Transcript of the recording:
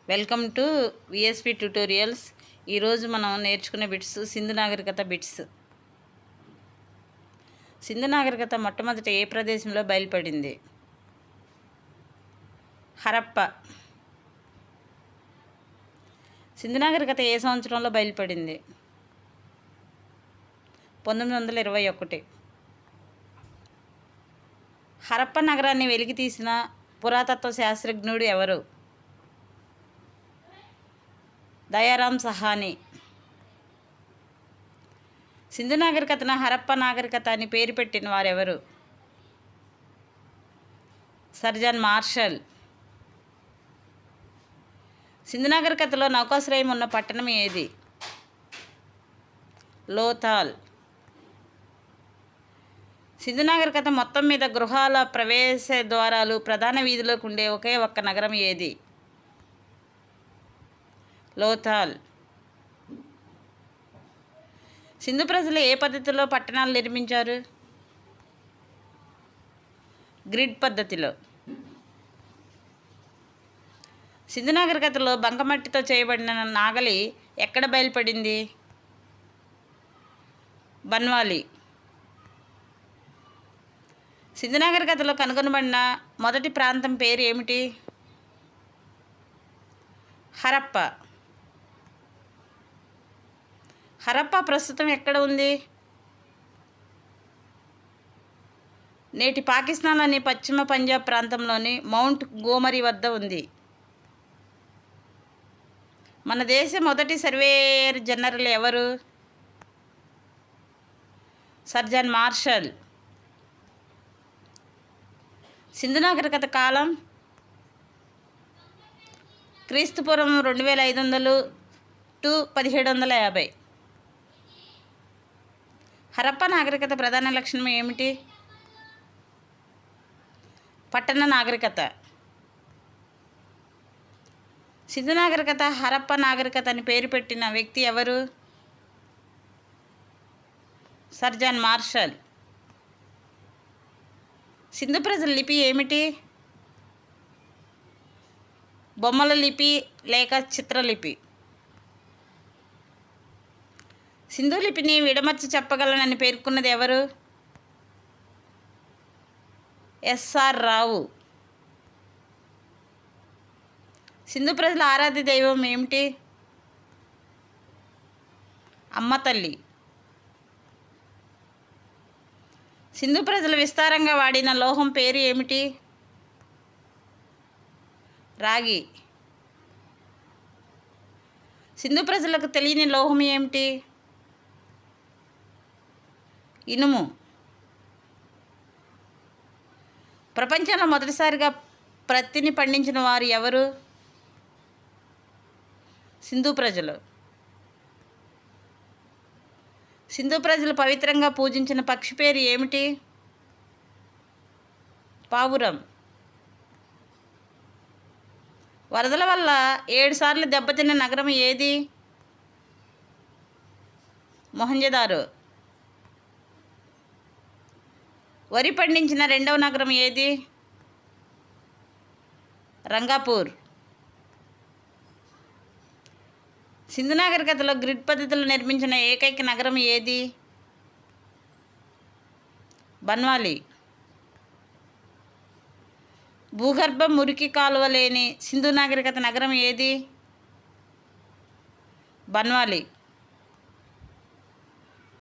Welcome to VSP tutorials. ఈరోజు మనం నేర్చుకునే బిట్స్ సింధు నాగరికత బిట్స్. సింధు నాగరికత మొట్టమొదట ఏ ప్రదేశంలో బయలుపడింది? హరప్ప. సింధు నాగరికత ఏ సంవత్సరంలో బయలుపడింది? 1921. హరప్ప నగరాన్ని వెలికితీసిన పురాతత్వ శాస్త్రజ్ఞుడు ఎవరు? దయారాం సహాని. సింధు నాగరికతను హరప్ప నాగరికత అని పేరు పెట్టిన వారెవరు? Sir John Marshall. సింధు నాగరికతలో నౌకాశ్రయం ఉన్న పట్టణం ఏది? లోథాల్. సింధు నాగరికత మొత్తం మీద గృహాల ప్రవేశ ద్వారాలు ప్రధాన వీధిలోకి ఉండే ఒకే ఒక్క నగరం ఏది? లోథాల్. సింధు ప్రజలు ఏ పద్ధతిలో పట్టణాలు నిర్మించారు? గ్రిడ్ పద్ధతిలో. సింధు నాగరికతలో బంకమట్టితో చేయబడిన నాగలి ఎక్కడ బయలుపడింది? బన్వాలి. సింధు నాగరికతలో కనుగొనబడిన మొదటి ప్రాంతం పేరు ఏమిటి? హరప్ప. హరప్ప ప్రస్తుతం ఎక్కడ ఉంది? నేటి పాకిస్తాన్లోని పశ్చిమ పంజాబ్ ప్రాంతంలోని మౌంట్ గోమరి వద్ద ఉంది. మన దేశ మొదటి సర్వేయర్ జనరల్ ఎవరు? Sir John Marshall. సింధు నాగరికత కాలం క్రీస్తుపూర్వం 2500 టు 1750. హరప్ప నాగరికత ప్రధాన లక్షణం ఏమిటి? పట్టణ నాగరికత. సింధు నాగరికత హరప్ప నాగరికత అని పేరు పెట్టిన వ్యక్తి ఎవరు? Sir John Marshall. సింధు ప్రజల లిపి ఏమిటి? బొమ్మల లిపి లేక చిత్రలిపి. సింధు లిపిని విడమర్చి చెప్పగలనని పేర్కొన్నది ఎవరు? ఎస్ఆర్ రావు. సింధు ప్రజల ఆరాధ్య దైవం ఏమిటి? అమ్మ తల్లి. సింధు ప్రజలు విస్తారంగా వాడిన లోహం పేరు ఏమిటి? రాగి. సింధు ప్రజలకు తెలియని లోహం ఏమిటి? ఇనుము. ప్రపంచంలో మొదటిసారిగా ప్రత్తిని పండించిన వారు ఎవరు? సింధు ప్రజలు. సింధు ప్రజలు పవిత్రంగా పూజించిన పక్షి పేరు ఏమిటి? పావురం. వరదల వల్ల 7 సార్లు దెబ్బతిన్న నగరం ఏది? మొహంజదారో. వరి పండించిన రెండవ నగరం ఏది? రంగాపూర్. సింధు నాగరికతలో గ్రిడ్ పద్ధతిలో నిర్మించిన ఏకైక నగరం ఏది? బన్వాలి. భూగర్భ మురికి కాలువ లేని సింధు నాగరికత నగరం ఏది? బన్వాలి.